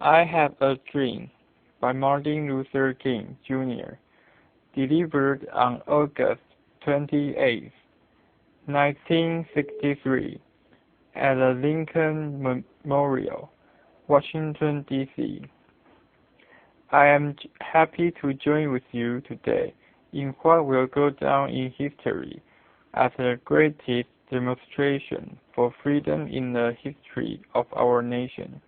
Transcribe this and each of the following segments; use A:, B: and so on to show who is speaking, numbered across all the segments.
A: I Have a Dream by Martin Luther King, Jr., delivered on August 28, 1963, at the Lincoln Memorial, Washington, D.C. I am happy to join with you today in what will go down in history as the greatest demonstration for freedom in the history of our nation.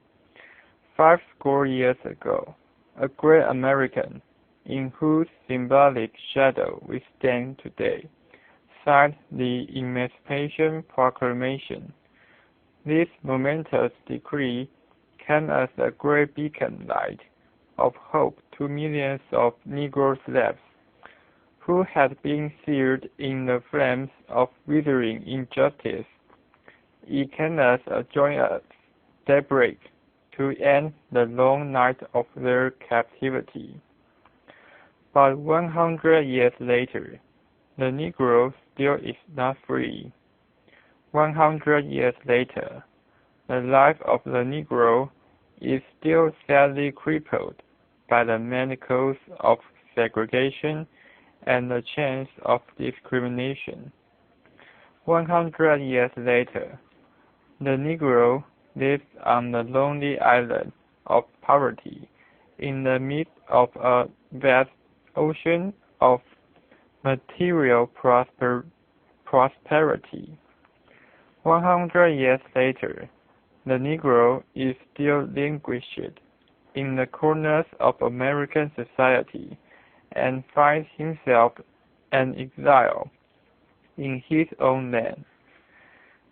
A: 50 years ago, a great American, in whose symbolic shadow we stand today, signed the Emancipation Proclamation. This momentous decree came as a great beacon light of hope to millions of Negro slaves who had been seared in the flames of withering injustice. It came as a joyous daybreak to end the long night of their captivity. But 100 years later, the Negro still is not free. 100 years later, the life of the Negro is still sadly crippled by the manacles of segregation and the chains of discrimination. 100 years later, the Negro lives on the lonely island of poverty in the midst of a vast ocean of material prosperity. 100 years later, the Negro is still languished in the corners of American society and finds himself an exile in his own land.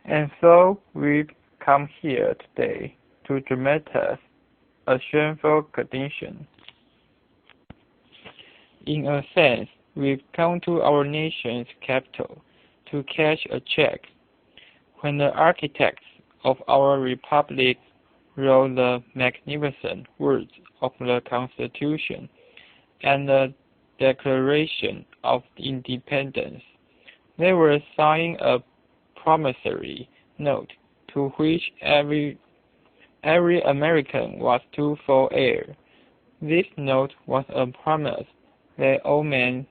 A: And so we've come here today to dramatize a shameful condition. In a sense, we've come to our nation's capital to cash a check. When the architects of our republic wrote the magnificent words of the Constitution and the Declaration of Independence, they were signing a promissory note to which every American was to fall heir. This note was a promise that all men,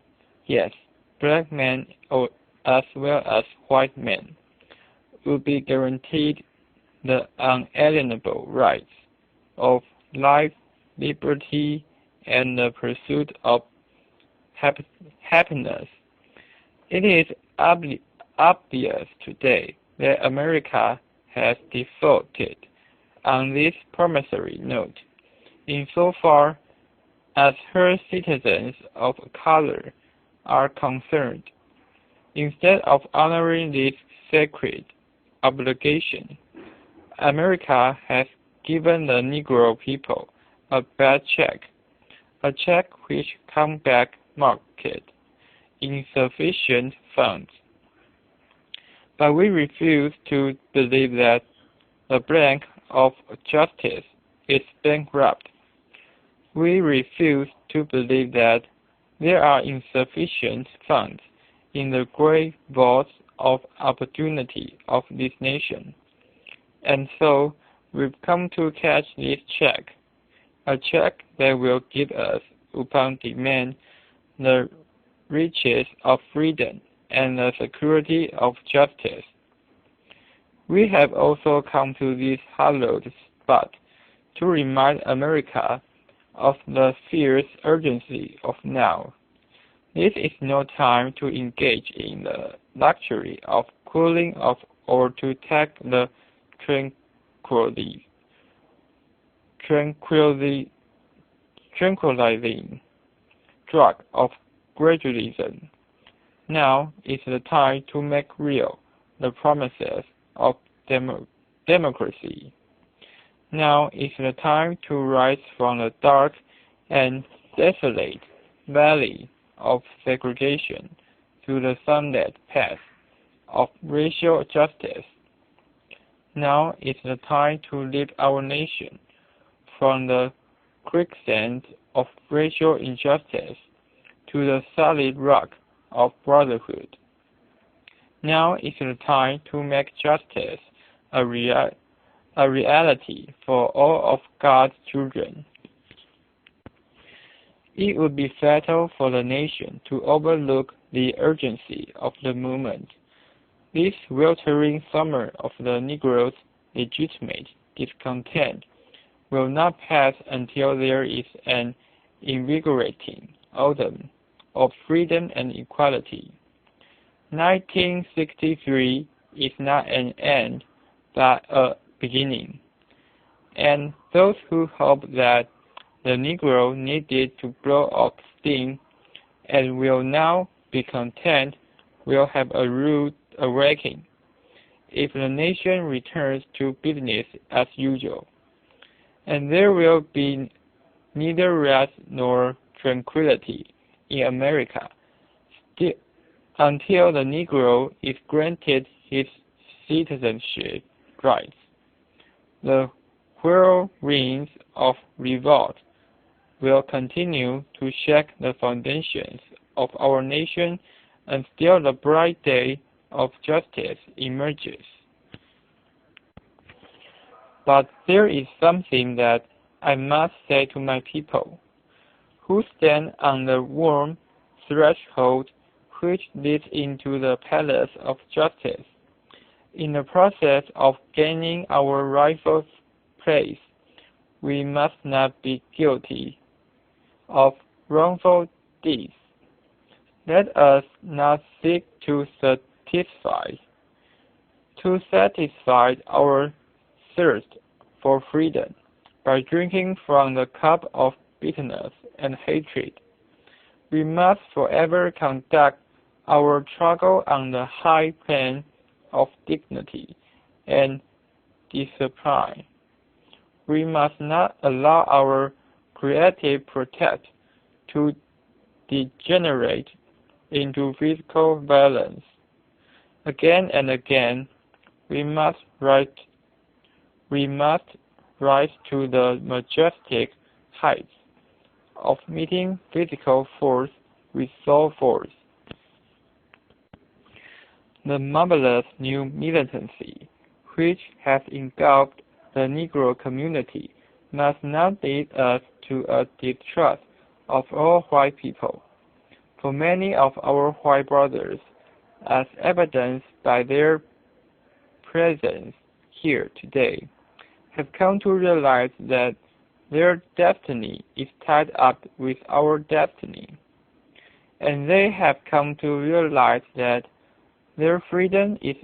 A: yes, black men as well as white men, would be guaranteed the unalienable rights of life, liberty, and the pursuit of happiness. It is obvious today that America has defaulted on this promissory note insofar as her citizens of color are concerned. Instead of honoring this sacred obligation, America has given the Negro people a bad check, a check which comes back marked insufficient funds. But we refuse to believe that the bank of justice is bankrupt. We refuse to believe that there are insufficient funds in the great vaults of opportunity of this nation. And so we've come to cash this check, a check that will give us, upon demand, the riches of freedom and the security of justice. We have also come to this hallowed spot to remind America of the fierce urgency of now. This is no time to engage in the luxury of cooling off or to take the tranquilizing drug of gradualism. Now is the time to make real the promises of democracy. Now is the time to rise from the dark and desolate valley of segregation to the sunlit path of racial justice. Now is the time to lift our nation from the quicksand of racial injustice to the solid rock of brotherhood. Now is the time to make justice a reality for all of God's children. It would be fatal for the nation to overlook the urgency of the movement. This weltering summer of the Negroes' legitimate discontent will not pass until there is an invigorating autumn of freedom and equality. 1963 is not an end, but a beginning. And those who hope that the Negro needed to blow off steam and will now be content will have a rude awakening if the nation returns to business as usual. And there will be neither rest nor tranquility in America until the Negro is granted his citizenship rights. The whirlwinds of revolt will continue to shake the foundations of our nation until the bright day of justice emerges. But there is something that I must say to my people, who stand on the warm threshold which leads into the palace of justice. In the process of gaining our rightful place, we must not be guilty of wrongful deeds. Let us not seek to satisfy our thirst for freedom by drinking from the cup of bitterness and hatred. We must forever conduct our struggle on the high plane of dignity and discipline. We must not allow our creative protest to degenerate into physical violence. Again and again, we must rise to the majestic heights of meeting physical force with soul force. The marvelous new militancy which has engulfed the Negro community must not lead us to a distrust of all white people. For many of our white brothers, as evidenced by their presence here today, have come to realize that their destiny is tied up with our destiny. And they have come to realize that their freedom is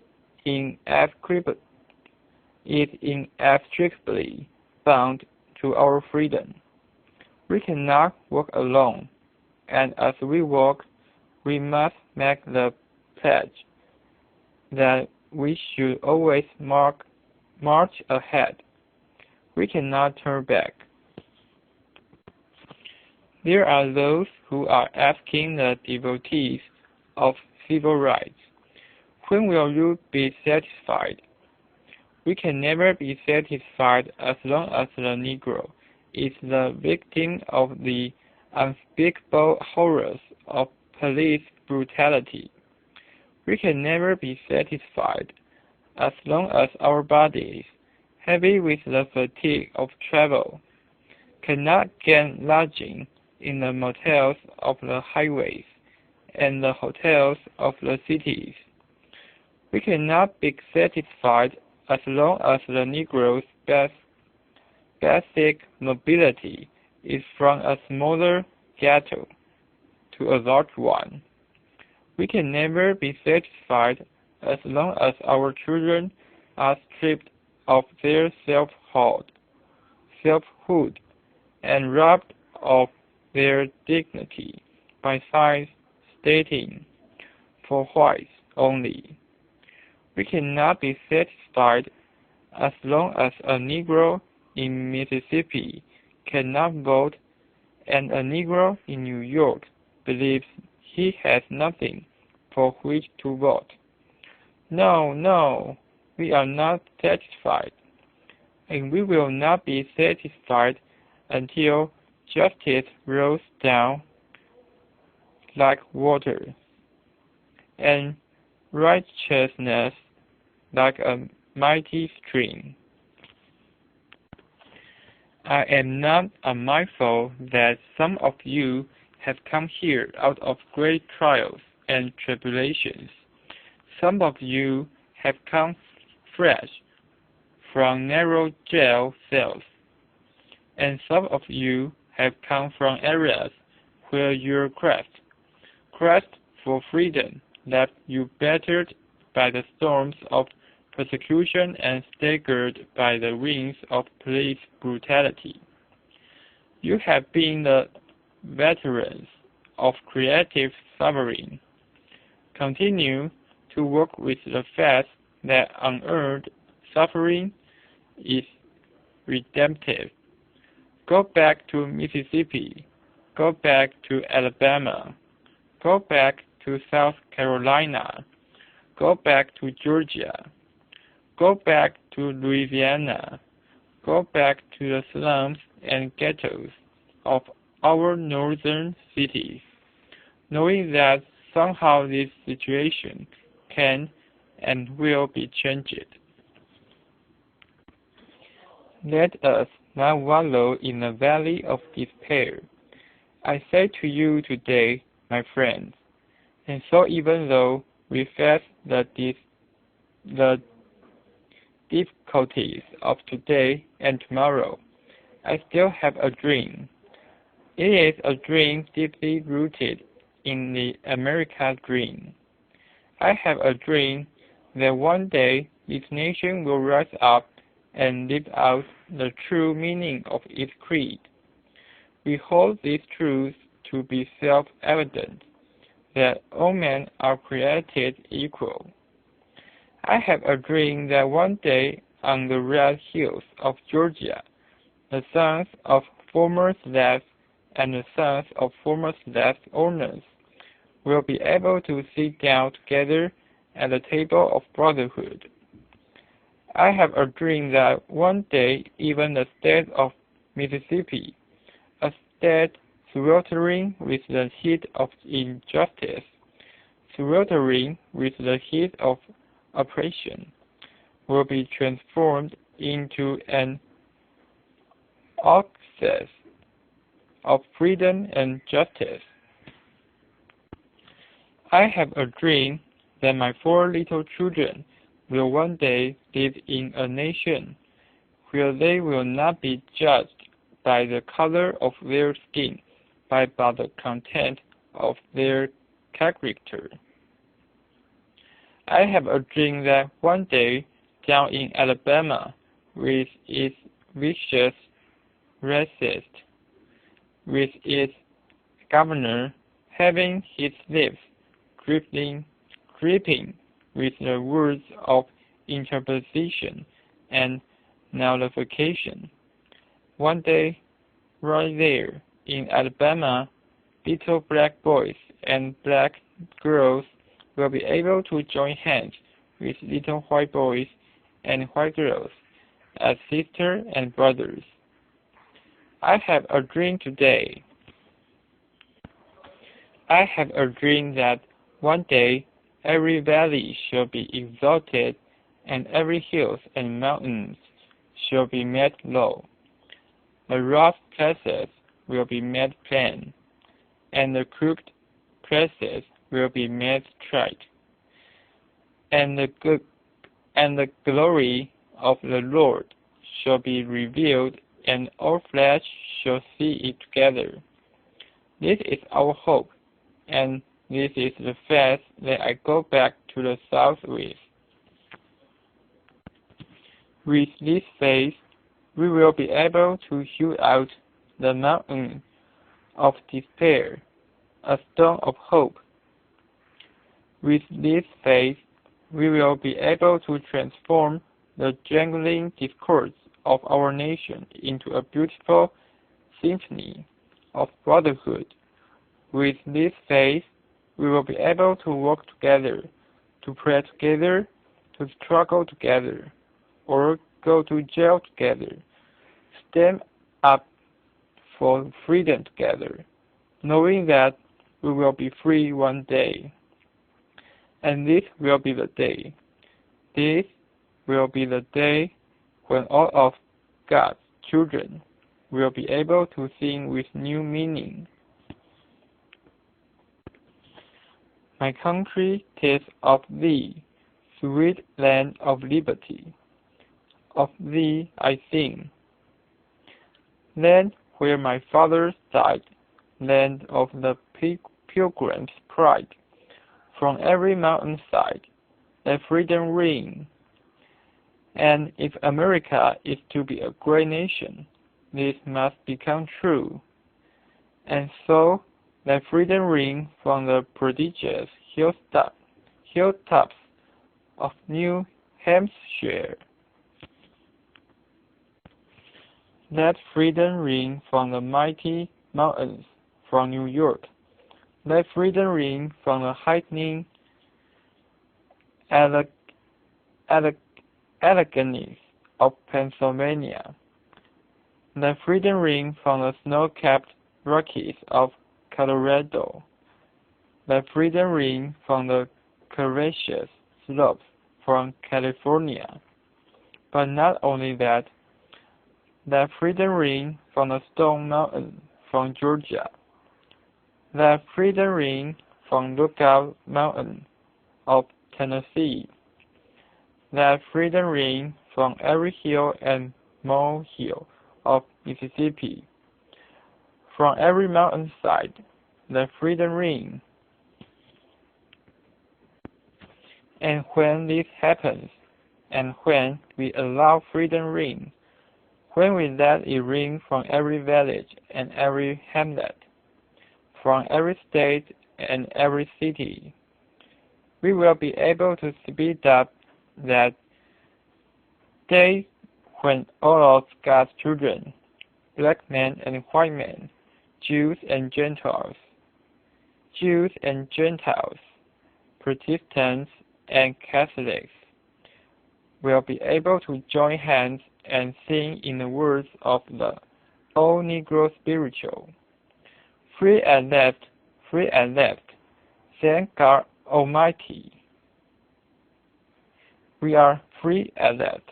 A: inextricably bound to our freedom. We cannot walk alone, and as we walk, we must make the pledge that we should always march ahead. We cannot turn back. There are those who are asking the devotees of civil rights, when will you be satisfied? We can never be satisfied as long as the Negro is the victim of the unspeakable horrors of police brutality. We can never be satisfied as long as our bodies, heavy with the fatigue of travel, cannot gain lodging in the motels of the highways and the hotels of the cities. We cannot be satisfied as long as the Negro's basic mobility is from a smaller ghetto to a large one. We can never be satisfied as long as our children are stripped of their selfhood, and robbed of their dignity by signs stating, "For whites only." We cannot be satisfied as long as a Negro in Mississippi cannot vote and a Negro in New York believes he has nothing for which to vote. No, we are not satisfied, and we will not be satisfied until justice rolls down like water, and righteousness like a mighty stream. I am not unmindful that some of you have come here out of great trials and tribulations. Some of you have come fresh from narrow jail cells, and some of you have come from areas where your quest for freedom left you battered by the storms of persecution and staggered by the winds of police brutality. You have been the veterans of creative suffering. Continue to work with the fact that unearned suffering is redemptive. Go back to Mississippi. Go back to Alabama. Go back to South Carolina. Go back to Georgia. Go back to Louisiana. Go back to the slums and ghettos of our northern cities, knowing that somehow this situation can and will be changed. Let us not wallow in the valley of despair. I say to you today, my friends, and so even though we face the difficulties of today and tomorrow, I still have a dream. It is a dream deeply rooted in the American dream. I have a dream that one day this nation will rise up and live out the true meaning of its creed. We hold these truths to be self-evident, that all men are created equal. I have a dream that one day on the red hills of Georgia, the sons of former slaves and the sons of former slave owners will be able to sit down together at the table of brotherhood. I have a dream that one day even the state of Mississippi, a state sweltering with the heat of injustice, sweltering with the heat of oppression, will be transformed into an oasis of freedom and justice. I have a dream that my 4 little children will one day live in a nation where they will not be judged by the color of their skin, but by the content of their character. I have a dream that one day down in Alabama, with its vicious racist, with its governor having his lips dripping with the words of interposition and nullification. One day, right there in Alabama, little black boys and black girls will be able to join hands with little white boys and white girls as sisters and brothers. I have a dream today. I have a dream that one day every valley shall be exalted, and every hills and mountains shall be made low. The rough places will be made plain, and the crooked places will be made straight. And the glory of the Lord shall be revealed, and all flesh shall see it together. This is our hope, and this is the faith that I go back to the South with. With this faith, we will be able to hew out the mountain of despair, a stone of hope. With this faith, we will be able to transform the jangling discords of our nation into a beautiful symphony of brotherhood. With this faith, we will be able to work together, to pray together, to struggle together, or go to jail together, stand up for freedom together, knowing that we will be free one day. And this will be the day. This will be the day when all of God's children will be able to sing with new meaning. My country, 'tis of thee, sweet land of liberty. Of thee I sing. Land where my fathers died, land of the pilgrim's pride. From every mountainside, let freedom ring. And if America is to be a great nation, this must become true. And so, let freedom ring from the prodigious hilltops of New Hampshire. Let freedom ring from the mighty mountains from New York. Let freedom ring from the heightening Alleghenies of Pennsylvania. Let freedom ring from the snow-capped Rockies of Colorado. Let freedom ring from the Cretaceous slopes from California. But not only that, let freedom ring from the Stone Mountain from Georgia. Let freedom ring from Lookout Mountain of Tennessee. Let freedom ring from every hill and molehill of Mississippi. From every mountainside, let freedom ring. And when this happens, and when we allow freedom ring, when we let it ring from every village and every hamlet, from every state and every city, we will be able to speed up that day when all of God's children, black men and white men, Jews and Gentiles, Protestants and Catholics, will be able to join hands and sing in the words of the All Negro Spiritual. Free at last, thank God Almighty. We are free at last.